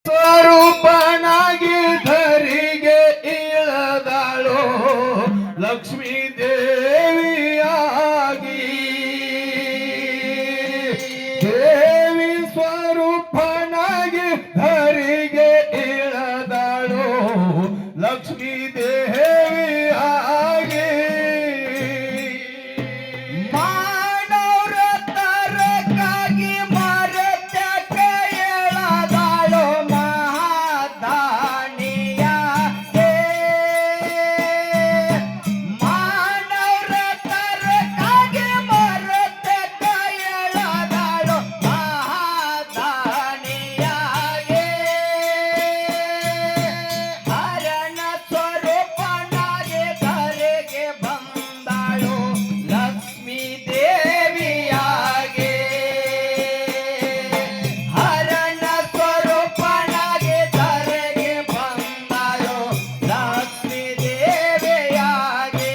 ಸ್ವರೂಪನಾಗಿ ಧರಿಗೆ ಇಳದಾಳೋ ಲಕ್ಷ್ಮೀ ದೇವಿಯಾಗಿ ದೇವಿ ಸ್ವರೂಪನಾಗಿ ಧರಿಗೆ ಇಳದಾಳೋ ಲಕ್ಷ್ಮೀ ದೇವಿಯಾಗಿ ಮಾನವರ ತರಕಾಗಿ ಮರತಕ್ಕೆ ಎಳದಾಳೋ ಮಹಾದಾನಿಯಾಗೆ ಮಾನವರ ತರಕಾಗಿ ಮರತಕ್ಕೆ ಎಳದಾಳೋ ಮಹಾದಾನಿಯಾಗೆ ಹರಣ ಸ್ವರೂಪನಾಗಿ ಧರೆಗೆ ಬಂದಾಳು ಲಕ್ಷ್ಮೀ ದೇವಿಯಾಗೆ ಹರಣ ಸ್ವರೂಪನಾಗಿ ಧರೆಗೆ ಬಂದಾಳು ಲಕ್ಷ್ಮೀ ದೇವಿಯಾಗೆ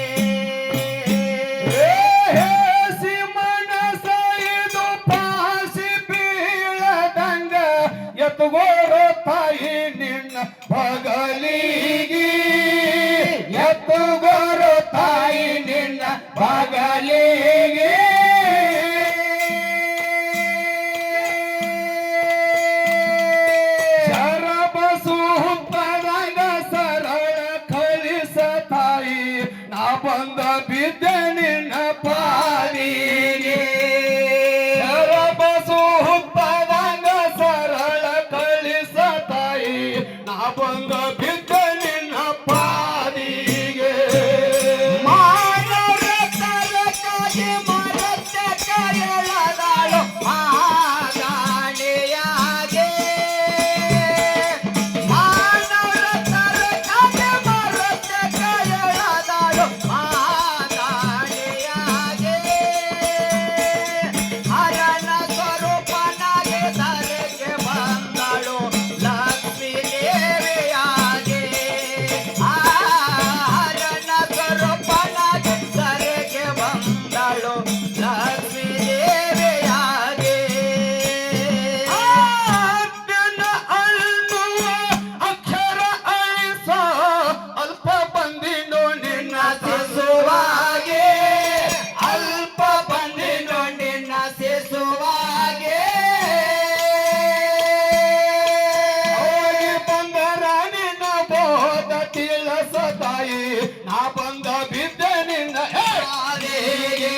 ಹೇಸಿ ಮನಸ ಇದು ಪಾಸಿ ಬೀಳದಂಗ ಎತ್ತುಗೋರೋ ತಾಯಿ ನಿನ್ನ ಬಗಲಿಗೆ ಎತ್ತುಗೋರೋ ತಾಯಿ ನಿನ್ನ ಬಗಲಿಗೆ ಶರಬಸು ಹುತ್ತದಂಗ ಸರಳ ಕಳಿಸ ತಾಯಿ ನಾ ಬಂದ ಬಿದ್ದೆ ನಿನ್ನ ಪಾಲಿಗೆ ಶರಬಸು ಹುತ್ತದಂಗ ಸರಳ ಕಳಿಸ ತಾಯಿ ನಾ ಬಂದ ಬಿದ್ದೆ ನಿನ್ನ ಪಾಲಿಗೆ ಮಾನವರ ತರಕಾಗಿ ಮರತಕ್ಕೆ ಎಳದಾಳು ಮಹಾದಾನಿಯಾಗೆ ಮಾನವರ ತರಕಾಗಿ ಮರತಕ್ಕೆ ಎಳದಾಳು ಮಹಾದಾನಿಯಾಗೆ ಹರಣ ಸ್ವರೂಪನಾಗಿ ಧರೆಗೆ ಬಂದಳು ಲಕ್ಷ್ಮೀ ದೇವಿಯಾಗೆ ಹರಣ ಸ್ವರೂಪನಾಗಿ ಧರೆಗೆ ಬಂದಳು ಲಕ್ಷ್ಮೀ ದೇವಿಯಾಗೆ ಅಜ್ಞಾನ ಅಳ್ಳುವ ಅಕ್ಷರ ಅಳಿಸ ಅಲ್ಪ ಬಂದಿನೋ ನಿನ್ನ ಶಿಶುವಾಗೆ ಅಲ್ಪ ಬಂದಿನೋ ನಿನ್ನ ಶಿಶುವಾಗೆ ಹೋಗಿ ಬಂದರ ನಿನ್ನ ಬೋಧ ತಿಳಿಸ ತಾಯಿ ನಾ ಬಂದ ಬಿದ್ದೆ ನಿನ್ನ ಹಾದಿಗೆ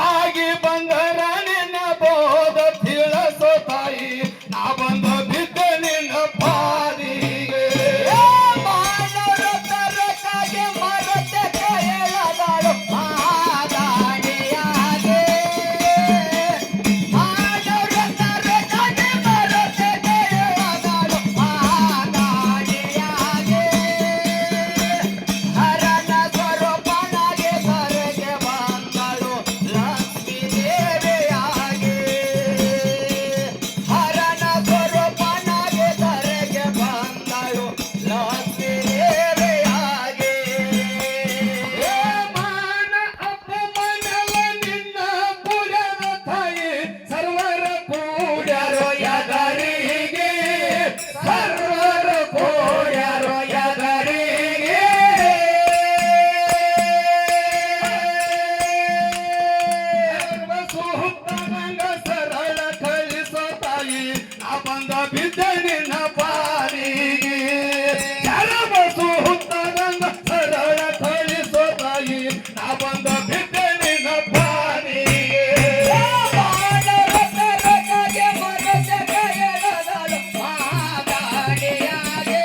ಆಗಿ ಬಂದರ ನಿನ್ನ ಬೋಧ ತಿಳಿಸ ತಾಯಿ ನಾ ಬಂದ ಬಿದ್ದೆ ನಿನ್ನ ಪಾದಿಗೆ ಮಾನವರ ತರಕಾಗಿ ಮರತಕ್ಕೆ ಎಳದಾಳು ಮಹಾದಾನಿಯಾಗೆ ಮಾನವರ ತರಕಾಗಿ ಮರತಕ್ಕೆ ಎಳದಾಳು ಮಹಾದಾನಿಯಾಗೆ ಹರಣ ಸ್ವರೂಪನಾಗಿ ಧರೆಗೆ ಬಂದಳು ಲಕ್ಷ್ಮೀ ದೇವಿಯಾಗೆ ಹರಣ ಸ್ವರೂಪನಾಗಿ ಧರೆಗೆ ಬಂದಳು ಲಕ್ಷ್ಮೀ ದೇವಿಯಾಗೆ ಮಾನ ಅಪಮಾನವ ನಿನ್ನ ಪುರದ ತಾಯಿ ಸರ್ವರ ಕೂಡರು ಎದರಿಗೆ ಸರ್ವರ ಕೂಡರು ಎದರಿಗೆ ಸುಹುತ್ತನಂಗ ಸರಳ ಕಳಿಸೋ ತಾಯಿ ನಾ ಬಂದ ಬಿದ್ದೆ ನಿನ್ನ ಪಾಲಿಗೆ ಶರಬಸು ಹುತ್ತನಂಗ ಸರಳ ಕಳಿಸೋ ತಾಯಿ ನಾ ಬಂದ ಬಿದ್ದೆ ನಿನ್ನ ಪಾಲಿಗೆ ಮಾನವರ ತರಕಾಗಿ ಮರತಕ್ಕೆ ಎಳದಾಳು ಮಹಾದಾನಿಯಾಗೆ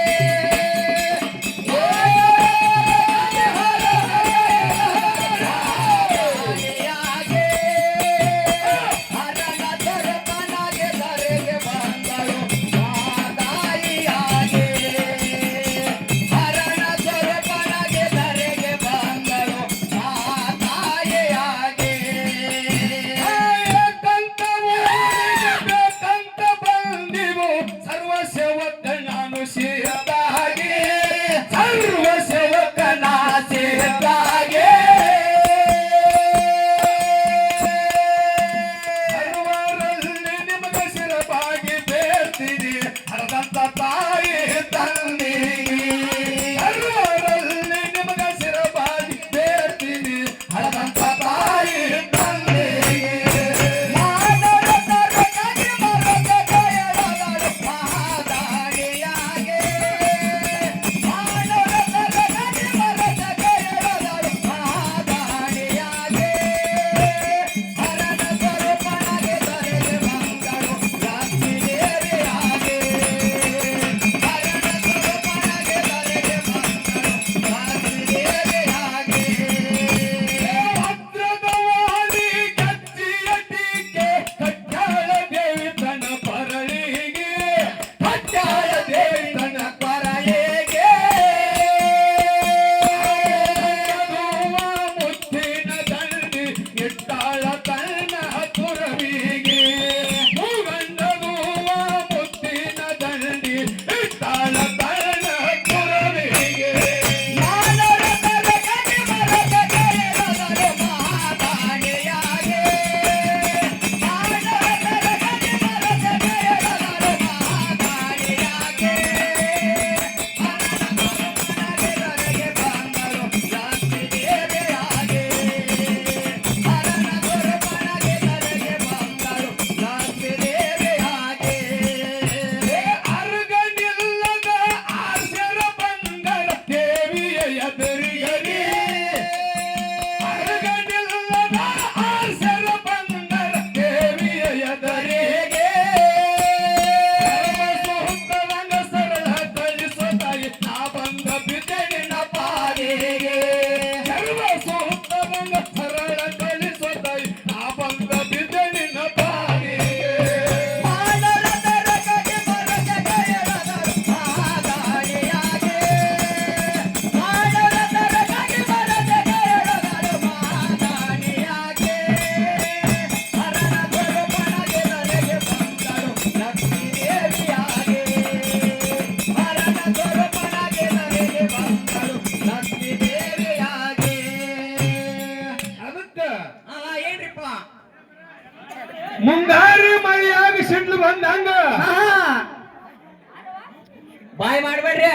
ಹರಣ ಸ್ವರೂಪನಾಗಿ ಧರೆಗೆ ಬಂದಳು ಮಹಾದಾಯಿಯಾಗೆ ಹರಣ ಸ್ವರೂಪನಾಗಿ ಧರೆಗೆ ಬಂದಳು ಮಹಾದಾಯಿಯಾಗೆ ಕಂತ ಬೇಕಂತ ಬಂದಿವು ಸರ್ವ ಸೇವಕ ನಾನು ಸೇರದಾಗೆ ಸರ್ವ ಸೇವಕ ನಾ ಸೇರದಾಗೆ ಸರ್ವರಲ್ಲಿ ನಿಮಗೆ ಶಿರಬಾಗಿ ಬೇಡ್ತೀನಿ ಹರದಂತ ತಾಯಿ ತಂದೆಗೆ ಸರ್ವರಲ್ಲಿ ನಿಮಗ ಶಿರಬಾಗಿ ಬೇಡ್ತೀನಿ ಹಳದಂತ ತಾಯಿ ತಂದೆಗೆ ಮಾನವ ತರಕಾಗಿ ಮರದ ಕೈಯೊಳಗಡೆ ಮಹಾದಾನಿಯಾಗೆ ಮಾನವ ತರಕಾಗಿ ಮರದ ಕೈಯೊಳಗಡೆ ಮಹಾದಾನಿಯಾಗೆ ಹರನ ಸ್ವರೂಪನಾಗೆ ಧರೆಗೆ ಬಂದಳು ಲಕ್ಷ್ಮೀ ದೇವಿಯಾಗೆ ಹರನ ಸ್ವರೂಪನಾಗೆ ಧರೆಗೆ ಬಂದಳು ಲಕ್ಷ್ಮೀ ದೇವಿಯಾಗೆ ಭದ್ರದ ವಾಲಿ ಗಚ್ಚಿಯ ಟೀಕೆ ಕಟ್ಟಾಳ ದೇವಿ ತನ್ನ ಪರಳಿಗೆ ಕಟ್ಟಾಳ ದೇವಿ ತನ್ನ ಪರಳಿಗೆ ಮುತ್ತಿನ ದಂಡಿ ಇಟ್ಟಾಳ ತನ್ನ ತುರವಿಗೆ ಮೂಗಂಡಗುವ ಮುತ್ತಿನ ದಂಡಿ ಇಟ್ಟಾಳ ತನ್ನ ತುರವಿಗೆ ಮಾನವ ತರಗತಿ ಮರದ ಕೈಯೊಳಗಡೆ ಮಹಾದಾನಿಯಾಗೆ ಮಾನವ ತರಗತಿ ಮರದ ಕೈಯೊಳಗಡೆ ಮಹಾದಾನಿಯಾಗೆ ಹರನ ಧರೆಗೆ ಬಂದಳು ಲಕ್ಷ್ಮೀ ದೇವಿಯಾಗೆ ಹರನ ಸ್ವರೂಪನಾಗೆ ಧರೆಗೆ ಬಂದಳು ಲಕ್ಷ್ಮೀ ದೇವಿಯಾಗೆ ಅರ್ಗನಿಲ್ಲದ ಆಸರ ಬಂದಳ ದೇವಿಯ ಎದುರಿಗರಿ ಅರ್ಗನಿಲ್ಲದ ಆಸರ ಬಂದಳ ದೇವಿಯ ಎದುರಿಗೆ ಸುತ್ತರಂಗ ಸರಳ ಕಳಿಸೋ ತಾಯಿ ನಾ ಬಂದ ಬಿದ್ದೆನಿನ ಪಾಲಿಗೆ ಸರ್ವ ಸುತ್ತರಂಗ ಸರಳ ಕಳಿಸೋ ತಾಯಿ ನಾ ಬಂದ ಬಿದ್ದೆನಿನ ಪಾಲಿಗೆ ಮಾನವ ತರಗತಿ ಮರದ ಕೈಯೊಳಗಡೆ ಮಹಾದಾನಿಯಾಗೆ ಮಾನವ ತರಗತಿ ಮರದ ಕೈಯೊಳಗಡೆ ಮಹಾದಾನಿಯಾಗೆ ಹರನ ಸ್ವರೂಪನಾಗೆ ಧರೆಗೆ ಬಂದಳು ಲಕ್ಷ್ಮೀ ದೇವಿಯಾಗೆ ಹರನ ಸ್ವರೂಪನಾಗೆ ಧರೆಗೆ ಬಂದಳು ಲಕ್ಷ್ಮೀ ದೇವಿಯಾಗೆ ಅದಕ್ಕ ಏನ್ರಿಪ್ಪ ಮುಂಗಾರಿ ಮಳೆಯಾಗಿ ಸಿಡ್ಲು ಬಂದಂಗ ಬಾಯ್ ಮಾಡ್ಬೇಡ್ರಿ